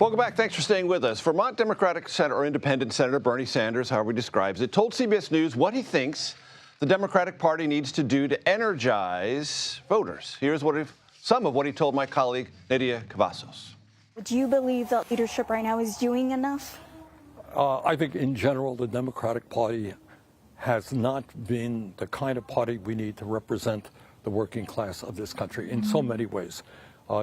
Welcome back. Thanks for staying with us. Vermont Democratic Senator or Independent Senator Bernie Sanders, however he describes it, told CBS News what he thinks the Democratic Party needs to do to energize voters. Here's some of what he told my colleague Nydia Cavazos. Do you believe that leadership right now is doing enough? I think in general the Democratic Party has not been the kind of party we need to represent the working class of this country in so many ways.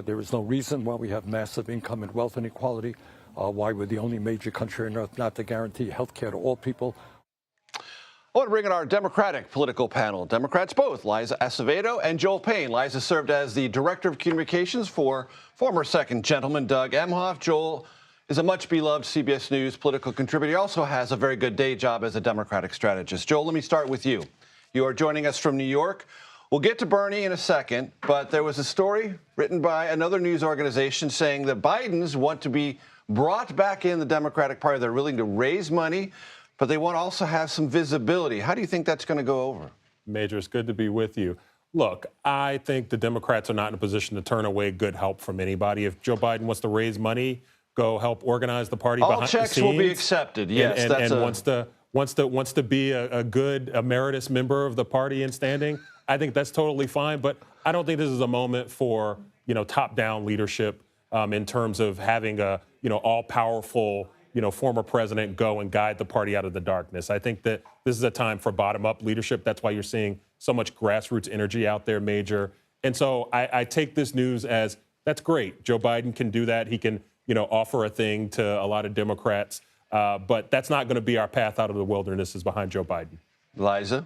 There is no reason why we have massive income and wealth inequality, why we're the only major country on earth not to guarantee health care to all people. I want to bring in our Democratic political panel. Democrats both, Liza Acevedo and Joel Payne. Liza served as the Director of Communications for former Second Gentleman Doug Emhoff. Joel is a much-beloved CBS News political contributor. He also has a very good day job as a Democratic strategist. Joel, let me start with you. You are joining us from New York. We'll get to Bernie in a second, but there was a story written by another news organization saying that Bidens want to be brought back in the Democratic Party. They're willing to raise money, but they want to also have some visibility. How do you think that's going to go over? Major, it's good to be with you. Look, I think the Democrats are not in a position to turn away good help from anybody. If Joe Biden wants to raise money, go help organize the party behind the scenes. All checks will be accepted, yes. And wants to be a good emeritus member of the party in standing, I think that's totally fine. But I don't think this is a moment for, top-down leadership in terms of having a, all-powerful, former president go and guide the party out of the darkness. I think that this is a time for bottom-up leadership. That's why you're seeing so much grassroots energy out there, Major. And so I take this news as that's great. Joe Biden can do that. He can, offer a thing to a lot of Democrats. But that's not going to be our path out of the wilderness is behind Joe Biden. Liza?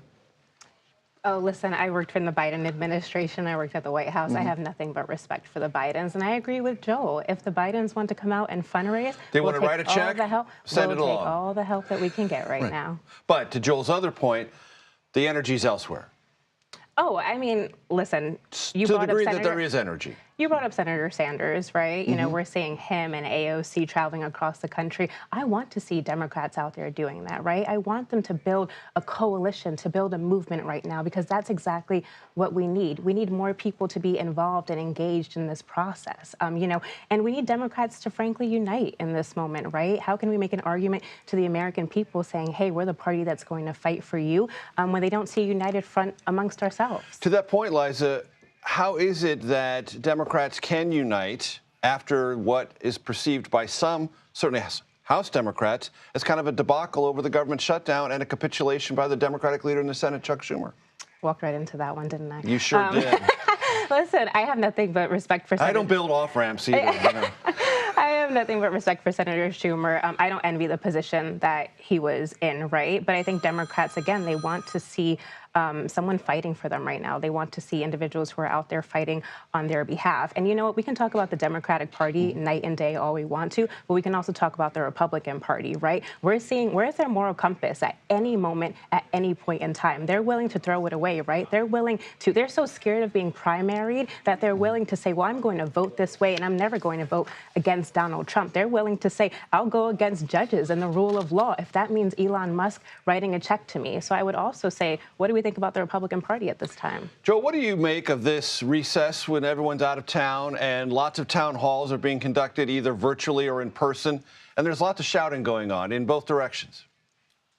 Oh, listen, I worked in the Biden administration. I worked at the White House. I have nothing but respect for the Bidens. And I agree with Joel. If the Bidens want to come out and fundraise, they want to write a check, send it along. We'll take all the help that we can get right now. But to Joel's other point, the energy's elsewhere. Oh, I mean, listen, to the degree that there is energy. You brought up Senator Sanders, right? We're seeing him and AOC traveling across the country. I want to see Democrats out there doing that, right? I want them to build a coalition, to build a movement right now, because that's exactly what we need. We need more people to be involved and engaged in this process, and we need Democrats to frankly unite in this moment, right? How can we make an argument to the American people saying, hey, we're the party that's going to fight for you, when they don't see a united front amongst ourselves? To that point, Liza, how is it that Democrats can unite after what is perceived by some, certainly House Democrats, as kind of a debacle over the government shutdown and a capitulation by the Democratic leader in the Senate, Chuck Schumer? Walked right into that one, didn't I? You sure did. Listen, I have nothing but respect for Senator. I don't build off-ramps either. I have nothing but respect for Senator Schumer. I don't envy the position that he was in, right? But I think Democrats, again, they want to see someone fighting for them right now. They want to see individuals who are out there fighting on their behalf. And you know what? We can talk about the Democratic Party night and day all we want to, but we can also talk about the Republican Party, right? We're seeing where's their moral compass at any moment, at any point in time. They're willing to throw it away, right? They're so scared of being primaried that they're willing to say, well, I'm going to vote this way and I'm never going to vote against Donald Trump. They're willing to say, I'll go against judges and the rule of law if that means Elon Musk writing a check to me. So I would also say, what do we think about the Republican Party at this time? Joe, what do you make of this recess when everyone's out of town and lots of town halls are being conducted either virtually or in person, and there's lots of shouting going on in both directions?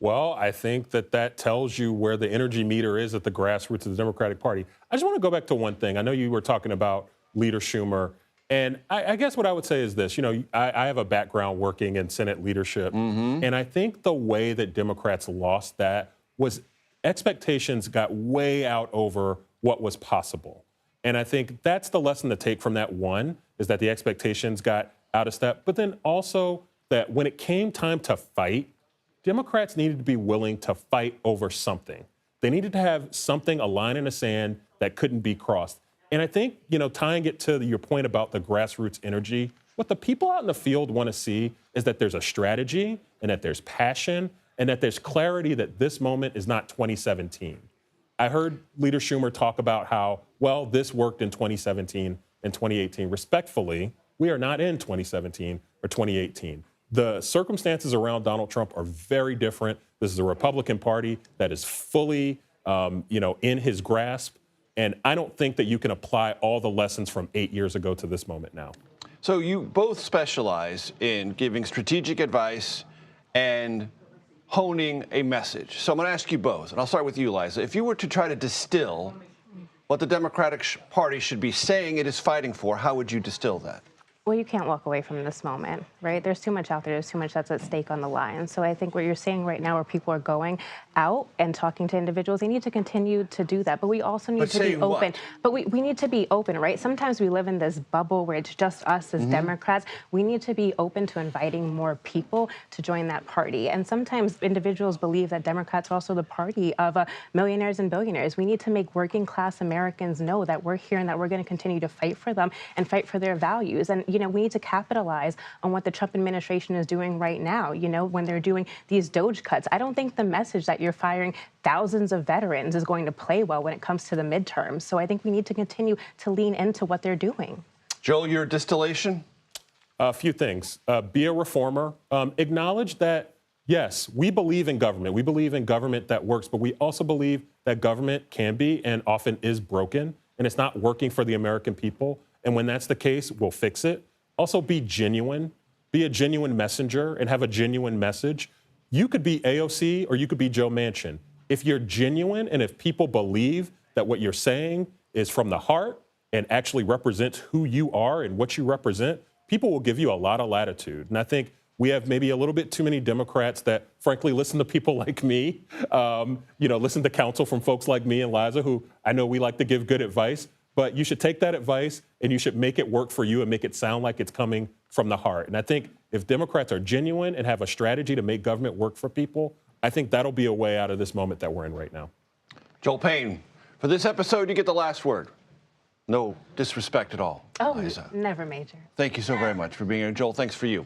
Well, I think that tells you where the energy meter is at the grassroots of the Democratic Party. I just want to go back to one thing. I know you were talking about Leader Schumer, and I guess what I would say is this. I have a background working in Senate leadership, and I think the way that Democrats lost that was expectations got way out over what was possible. And I think that's the lesson to take from that one, is that the expectations got out of step, but then also that when it came time to fight, Democrats needed to be willing to fight over something. They needed to have something, a line in the sand that couldn't be crossed. And I think, tying it to your point about the grassroots energy, what the people out in the field want to see is that there's a strategy and that there's passion and that there's clarity that this moment is not 2017. I heard Leader Schumer talk about how, well, this worked in 2017 and 2018. Respectfully, we are not in 2017 or 2018. The circumstances around Donald Trump are very different. This is a Republican Party that is fully, in his grasp. And I don't think that you can apply all the lessons from 8 years ago to this moment now. So you both specialize in giving strategic advice and honing a message. So I'm going to ask you both, and I'll start with you, Liza. If you were to try to distill what the Democratic Party should be saying it is fighting for, how would you distill that? Well, you can't walk away from this moment, right? There's too much out there. There's too much that's at stake on the line. So I think what you're seeing right now, where people are going out and talking to individuals, they need to continue to do that. But we also need to be open. What? But we need to be open, right? Sometimes we live in this bubble where it's just us as Democrats. We need to be open to inviting more people to join that party. And sometimes individuals believe that Democrats are also the party of millionaires and billionaires. We need to make working class Americans know that we're here and that we're going to continue to fight for them and fight for their values. And we need to capitalize on what the Trump administration is doing right now, when they're doing these DOGE cuts. I don't think the message that you're firing thousands of veterans is going to play well when it comes to the midterms. So I think we need to continue to lean into what they're doing. Joel, your distillation? A few things. Be a reformer. Acknowledge that, yes, we believe in government. We believe in government that works, but we also believe that government can be and often is broken, and it's not working for the American people. And when that's the case, we'll fix it. Also, be genuine. Be a genuine messenger and have a genuine message. You could be AOC or you could be Joe Manchin. If you're genuine and if people believe that what you're saying is from the heart and actually represents who you are and what you represent, people will give you a lot of latitude. And I think we have maybe a little bit too many Democrats that, frankly, listen to people like me, listen to counsel from folks like me and Liza, who I know we like to give good advice. But you should take that advice and you should make it work for you and make it sound like it's coming from the heart. And I think if Democrats are genuine and have a strategy to make government work for people, I think that'll be a way out of this moment that we're in right now. Joel Payne, for this episode, you get the last word. No disrespect at all, Oh, Liza. never major. Thank you so very much for being here. Joel, thanks for you.